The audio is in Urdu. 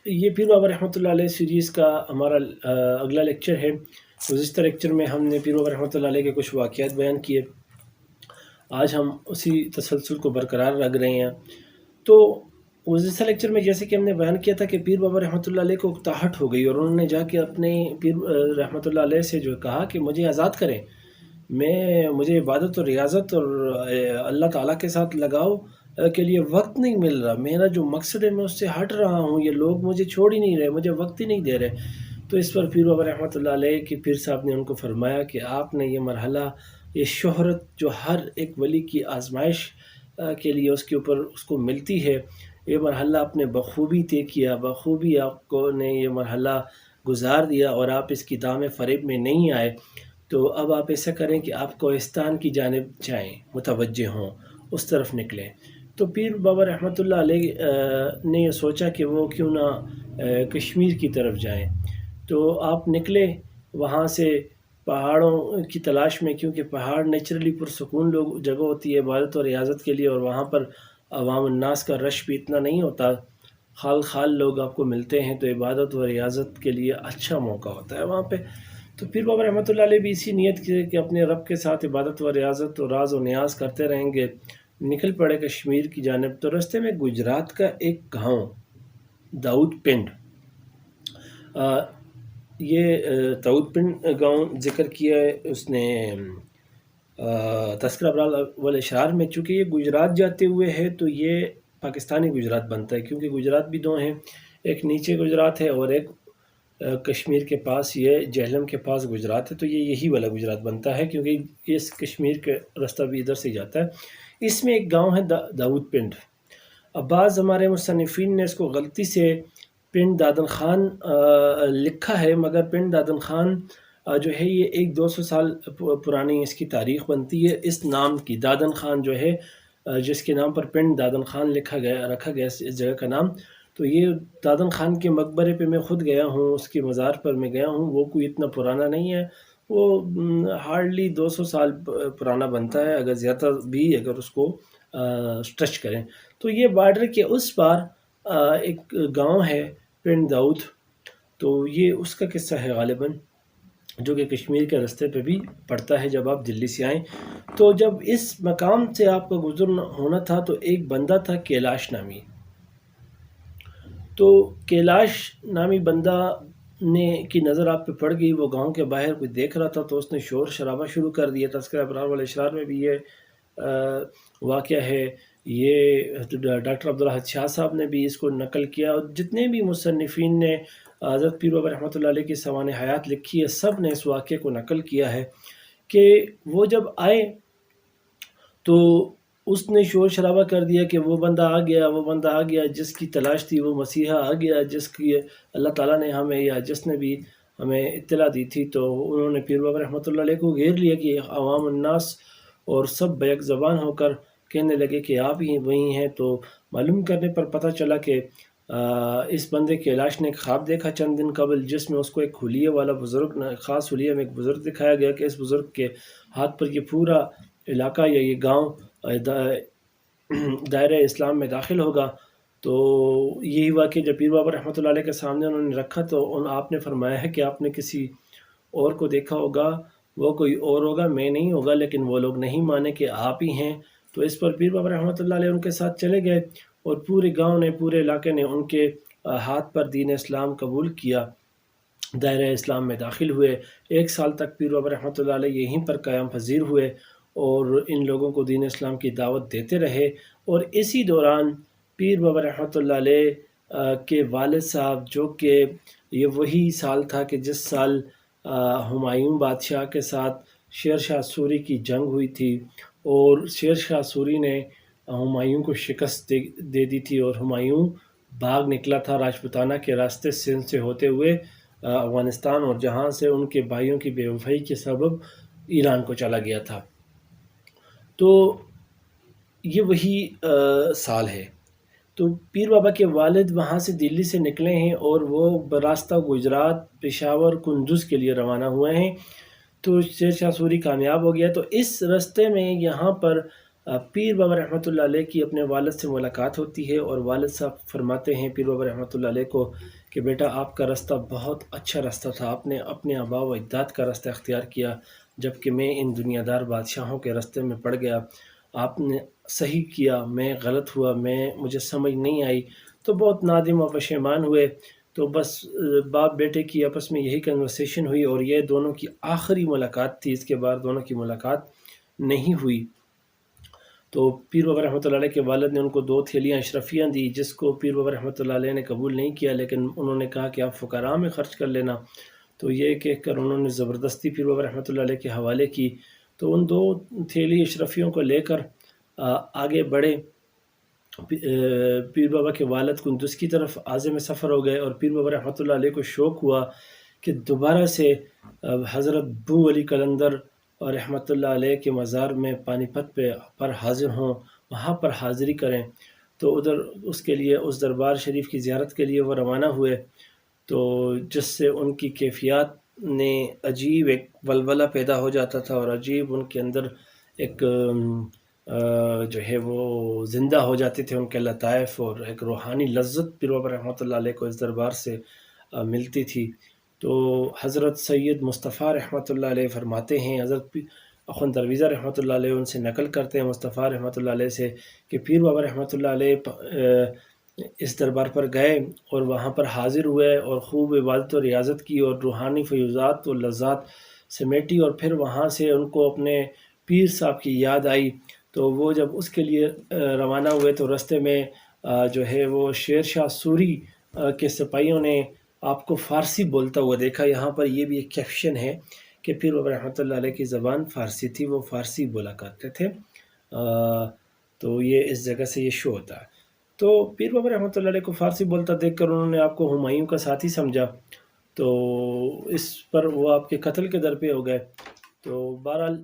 یہ پیر بابا رحمۃ اللہ علیہ سیریز کا ہمارا اگلا لیکچر ہے۔ گزشتہ لیکچر میں ہم نے پیر بابا رحمۃ اللہ علیہ کے کچھ واقعات بیان کیے، آج ہم اسی تسلسل کو برقرار رکھ رہے ہیں۔ تو گزشتہ لیکچر میں جیسے کہ ہم نے بیان کیا تھا کہ پیر بابا رحمۃ اللہ علیہ کو اکتاہٹ ہو گئی اور انہوں نے جا کے اپنے پیر رحمۃ اللہ علیہ سے جو کہا کہ مجھے آزاد کریں، مجھے عبادت اور ریاضت اور اللہ تعالیٰ کے ساتھ لگاؤ کے لیے وقت نہیں مل رہا، میرا جو مقصد ہے میں اس سے ہٹ رہا ہوں، یہ لوگ مجھے چھوڑ ہی نہیں رہے، مجھے وقت ہی نہیں دے رہے۔ تو اس پر پیر بابا رحمۃ اللہ علیہ کے پیر صاحب نے ان کو فرمایا کہ آپ نے یہ مرحلہ، یہ شہرت جو ہر ایک ولی کی آزمائش کے لیے اس کے اوپر اس کو ملتی ہے، یہ مرحلہ آپ نے بخوبی طے کیا، بخوبی آپ کو نے یہ مرحلہ گزار دیا اور آپ اس کی دام فریب میں نہیں آئے۔ تو اب آپ ایسا کریں کہ آپ کوہستان کی جانب جائیں، متوجہ ہوں، اس طرف نکلیں۔ تو پیر بابا رحمۃ اللہ علیہ نے یہ سوچا کہ وہ کیوں نہ کشمیر کی طرف جائیں۔ تو آپ نکلے وہاں سے پہاڑوں کی تلاش میں، کیونکہ پہاڑ نیچرلی پرسکون جگہ ہوتی ہے عبادت اور ریاضت کے لیے، اور وہاں پر عوام الناس کا رش بھی اتنا نہیں ہوتا، خال لوگ آپ کو ملتے ہیں، تو عبادت و ریاضت کے لیے اچھا موقع ہوتا ہے وہاں پہ۔ تو پیر بابا رحمۃ اللہ علیہ بھی اسی نیت کی کہ اپنے رب کے ساتھ عبادت و ریاضت و راز و نیاز کرتے رہیں گے، نکل پڑے کشمیر کی جانب۔ تو رستے میں گجرات کا ایک گاؤں داؤد پنڈ، یہ داؤد پنڈ گاؤں ذکر کیا ہے اس نے تذکرہ ابرار والاشرار میں۔ چونکہ یہ گجرات جاتے ہوئے ہے تو یہ پاکستانی گجرات بنتا ہے، کیونکہ گجرات بھی دو ہیں، ایک نیچے گجرات ہے اور ایک کشمیر کے پاس، یہ جہلم کے پاس گجرات ہے، تو یہ یہی والا گجرات بنتا ہے، کیونکہ اس کشمیر کے رستہ بھی ادھر سے جاتا ہے۔ اس میں ایک گاؤں ہے داؤد پنڈ۔ اب بعض ہمارے مصنفین نے اس کو غلطی سے پنڈ دادن خان لکھا ہے، مگر پنڈ دادن خان جو ہے یہ 100-200 سال پرانی اس کی تاریخ بنتی ہے، اس نام کی دادن خان جو ہے، جس کے نام پر پنڈ دادن خان رکھا گیا اس جگہ کا نام۔ تو یہ دادن خان کے مقبرے پہ میں خود گیا ہوں، اس کے مزار پر میں گیا ہوں، وہ کوئی اتنا پرانا نہیں ہے، وہ ہارڈلی 200 سال پرانا بنتا ہے، اگر زیادہ بھی اگر اس کو سٹرچ کریں۔ تو یہ بارڈر کے اس پار ایک گاؤں ہے پنڈ داؤد، تو یہ اس کا قصہ ہے غالباً، جو کہ کشمیر کے راستے پہ بھی پڑتا ہے جب آپ دلی سے آئیں۔ تو جب اس مقام سے آپ کا گزرنا ہونا تھا تو ایک بندہ تھا کیلاش نامی، تو کیلاش نامی بندہ کی نظر آپ پہ پڑ گئی، وہ گاؤں کے باہر کوئی دیکھ رہا تھا تو اس نے شور شرابہ شروع کر دیا۔ تذکرہ ابرار والاشرار میں بھی یہ واقعہ ہے، یہ ڈاکٹر عبدالحد شاہ صاحب نے بھی اس کو نقل کیا، اور جتنے بھی مصنفین نے حضرت پیر بابا رحمۃ اللہ علیہ کی سوانح حیات لکھی ہے، سب نے اس واقعے کو نقل کیا ہے کہ وہ جب آئے تو اس نے شور شرابہ کر دیا کہ وہ بندہ آ گیا، وہ بندہ آ گیا، جس کی تلاش تھی وہ مسیحا آ گیا، جس کی اللہ تعالیٰ نے ہمیں یا جس نے بھی ہمیں اطلاع دی تھی۔ تو انہوں نے پیر بابا رحمۃ اللہ علیہ کو گھیر لیا کہ عوام الناس اور سب بیک زبان ہو کر کہنے لگے کہ آپ ہی وہی ہیں۔ تو معلوم کرنے پر پتہ چلا کہ اس بندے کیلاش نے ایک خواب دیکھا چند دن قبل، جس میں اس کو ایک حلیے والا بزرگ، خاص حلیے میں ایک بزرگ دکھایا گیا کہ اس بزرگ کے ہاتھ پر یہ پورا علاقہ یا یہ گاؤں دائرہ اسلام میں داخل ہوگا۔ تو یہی واقعہ جب پیر بابا رحمۃ اللہ علیہ کے سامنے انہوں نے رکھا تو آپ نے فرمایا ہے کہ آپ نے کسی اور کو دیکھا ہوگا، وہ کوئی اور ہوگا، میں نہیں ہوگا، لیکن وہ لوگ نہیں مانے کہ آپ ہی ہیں۔ تو اس پر پیر بابا رحمۃ اللہ علیہ ان کے ساتھ چلے گئے اور پورے گاؤں نے، پورے علاقے نے ان کے ہاتھ پر دین اسلام قبول کیا، دائرہ اسلام میں داخل ہوئے۔ 1 سال تک پیر بابا رحمۃ اللہ علیہ یہیں پر قیام پذیر ہوئے اور ان لوگوں کو دین اسلام کی دعوت دیتے رہے۔ اور اسی دوران پیر بابا رحمۃ اللہ علیہ کے والد صاحب، جو کہ یہ وہی سال تھا کہ جس سال ہمایوں بادشاہ کے ساتھ شیر شاہ سوری کی جنگ ہوئی تھی، اور شیر شاہ سوری نے ہمایوں کو شکست دے دی تھی، اور ہمایوں بھاگ نکلا تھا راجپوتانہ کے راستے سندھ سے ہوتے ہوئے افغانستان، اور جہاں سے ان کے بھائیوں کی بے وفائی کے سبب ایران کو چلا گیا تھا۔ تو یہ وہی سال ہے۔ تو پیر بابا کے والد وہاں سے دلی سے نکلے ہیں اور وہ براستہ گجرات، پشاور، کندوز کے لیے روانہ ہوئے ہیں۔ تو شیر شاہ سوری کامیاب ہو گیا۔ تو اس رستے میں یہاں پر پیر بابا رحمۃ اللہ علیہ کی اپنے والد سے ملاقات ہوتی ہے اور والد صاحب فرماتے ہیں پیر بابا رحمۃ اللہ علیہ کو کہ بیٹا آپ کا راستہ بہت اچھا راستہ تھا، آپ نے اپنے آباء و اجداد کا راستہ اختیار کیا، جبکہ میں ان دنیا دار بادشاہوں کے راستے میں پڑ گیا۔ آپ نے صحیح کیا، میں غلط ہوا، مجھے سمجھ نہیں آئی، تو بہت نادم و پشیمان ہوئے۔ تو بس باپ بیٹے کی آپس میں یہی کنورسیشن ہوئی اور یہ دونوں کی آخری ملاقات تھی، اس کے بعد دونوں کی ملاقات نہیں ہوئی۔ تو پیر بابا رحمۃ اللہ علیہ کے والد نے ان کو 2 تھیلیاں اشرفیاں دی، جس کو پیر بابا رحمۃ اللہ علیہ نے قبول نہیں کیا، لیکن انہوں نے کہا کہ آپ فقراء میں خرچ کر لینا۔ تو یہ کہہ کر انہوں نے زبردستی پیر بابا رحمۃ اللہ علیہ کے حوالے کی۔ تو ان 2 تھیلی اشرفیوں کو لے کر آگے بڑھے۔ پیر بابا کے والد کندوز کی طرف عازم سفر ہو گئے، اور پیر بابا رحمۃ اللہ علیہ کو شوق ہوا کہ دوبارہ سے حضرت بو علی قلندر اور رحمۃ اللہ علیہ کے مزار میں پانی پت پر حاضر ہوں، وہاں پر حاضری کریں۔ تو ادھر اس کے لیے اس دربار شریف کی زیارت کے لیے وہ روانہ ہوئے، تو جس سے ان کی کیفیات نے عجیب ایک ولولہ پیدا ہو جاتا تھا، اور عجیب ان کے اندر ایک جو ہے وہ زندہ ہو جاتے تھے ان کے لطائف، اور ایک روحانی لذت پیر بابا رحمۃ اللہ علیہ کو اس دربار سے ملتی تھی۔ تو حضرت سید مصطفیٰ رحمۃ اللہ علیہ فرماتے ہیں، حضرت اخوند درویزہ رحمۃ اللہ علیہ ان سے نقل کرتے ہیں مصطفیٰ رحمۃ اللہ علیہ سے کہ پیر بابا رحمۃ اللہ علیہ اس دربار پر گئے اور وہاں پر حاضر ہوئے اور خوب عبادت و ریاضت کی اور روحانی فیوزات و لذات سمیٹی، اور پھر وہاں سے ان کو اپنے پیر صاحب کی یاد آئی۔ تو وہ جب اس کے لیے روانہ ہوئے تو رستے میں جو ہے وہ شیر شاہ سوری کے سپاہیوں نے آپ کو فارسی بولتا ہوا دیکھا۔ یہاں پر یہ بھی ایک کیپشن ہے کہ پیر بابا رحمۃ اللہ علیہ کی زبان فارسی تھی، وہ فارسی بولا کرتے تھے۔ تو یہ اس جگہ سے یہ شو ہوتا ہے۔ تو پیر بابا رحمۃ اللہ علیہ کو فارسی بولتا دیکھ کر انہوں نے آپ کو ہمایوں کا ساتھی سمجھا، تو اس پر وہ آپ کے قتل کے در پہ ہو گئے۔ تو بہرحال